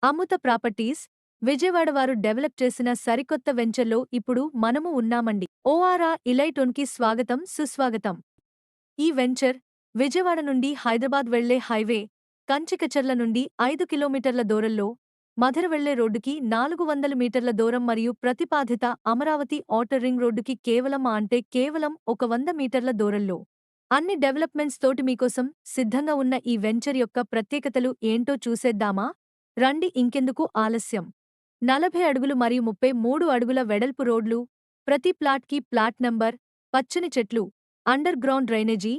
అమృత properties Vijayawada వారు develop చేసిన సరికొత్త వెంచర్లో ఇప్పుడు మనము ఉన్నామండి. ఓఆర్ఆ ఇలైటోన్కి స్వాగతం సుస్వాగతం. ఈ వెంచర్ విజయవాడ నుండి హైదరాబాద్ వెళ్లే హైవే కంచికచర్ల నుండి 5 కిలోమీటర్ల దూరంలో, మధుర వెళ్లే రోడ్డుకి 400 మీటర్ల దూరం మరియు ప్రతిపాదిత అమరావతి ఔటర్ రింగ్ రోడ్డుకి కేవలం ఒక 100 మీటర్ల దూరంలో. అన్ని డెవలప్మెంట్స్ తోటి మీకోసం సిద్ధంగా ఉన్న ఈ వెంచర్ యొక్క ప్రత్యేకతలు ఏంటో చూసేద్దామా? రండి, ఇంకెందుకు ఆలస్యం. 40 అడుగులు మరియు 33 అడుగుల వెడల్పు రోడ్లు, ప్రతి ప్లాట్కి ప్లాట్ నంబర్, పచ్చని చెట్లు, under ground drainage,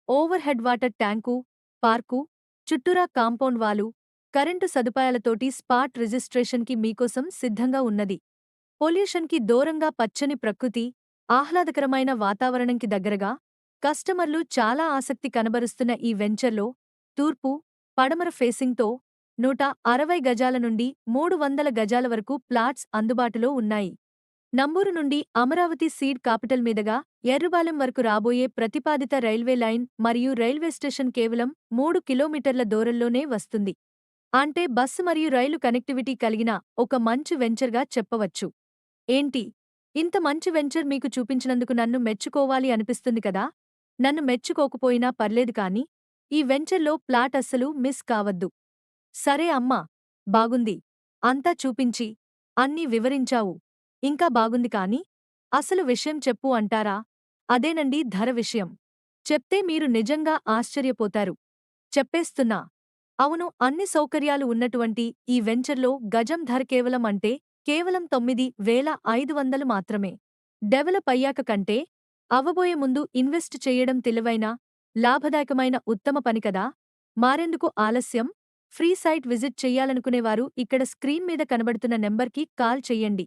over head water tank, park, చుట్టూరా కాంపౌండ్ వాలు, కరెంటు సదుపాయాలతోటి స్పాట్ రిజిస్ట్రేషన్కి మీకోసం సిద్ధంగా ఉన్నది. పొల్యూషన్కి దూరంగా పచ్చని ప్రకృతి, ఆహ్లాదకరమైన వాతావరణంకి దగ్గరగా, కస్టమర్లు చాలా ఆసక్తి కనబరుస్తున్న ఈ వెంచర్లో తూర్పు, పడమర ఫేసింగ్తో 160 గజాల నుండి 300 గజాల వరకు ప్లాట్స్ అందుబాటులో ఉన్నాయి. నంబూరు నుండి అమరావతి సీడ్ కాపిటల్ మీదుగా ఎర్రుబాలెం వరకు రాబోయే ప్రతిపాదిత రైల్వే లైన్ మరియు రైల్వే స్టేషన్ కేవలం 3 కిలోమీటర్ల దూరంలోనే వస్తుంది. అంటే బస్సు మరియు రైలు కనెక్టివిటీ కలిగిన ఒక మంచి వెంచర్గా చెప్పవచ్చు. ఏంటి, ఇంత మంచి వెంచర్ మీకు చూపించినందుకు నన్ను మెచ్చుకోవాలి అనిపిస్తుంది కదా? నన్ను మెచ్చుకోకపోయినా పర్లేదు కానీ ఈ వెంచర్లో ప్లాట్ అస్సలు మిస్ కావద్దు. సరే అమ్మా, బాగుంది. అంతా చూపించి అన్నీ వివరించావు. ఇంకా బాగుంది కానీ అసలు విషయం చెప్పు అంటారా? అదేనండి, ధర విషయం. చెప్తే మీరు నిజంగా ఆశ్చర్యపోతారు. చెప్పేస్తున్నా. అవును, అన్ని సౌకర్యాలు ఉన్నటువంటి ఈ వెంచర్లో గజం ధర కేవలం 9,500 మాత్రమే. డెవలప్ అయ్యాక కంటే అవ్వబోయే ముందు ఇన్వెస్ట్ చెయ్యడం తెలివైన, లాభదాయకమైన ఉత్తమ పని కదా. మారెందుకు ఆలస్యం? ఫ్రీ సైట్ విజిట్ చెయ్యాలనుకునేవారు ఇక్కడ స్క్రీన్ మీద కనబడుతున్న నెంబర్కి కాల్ చెయ్యండి.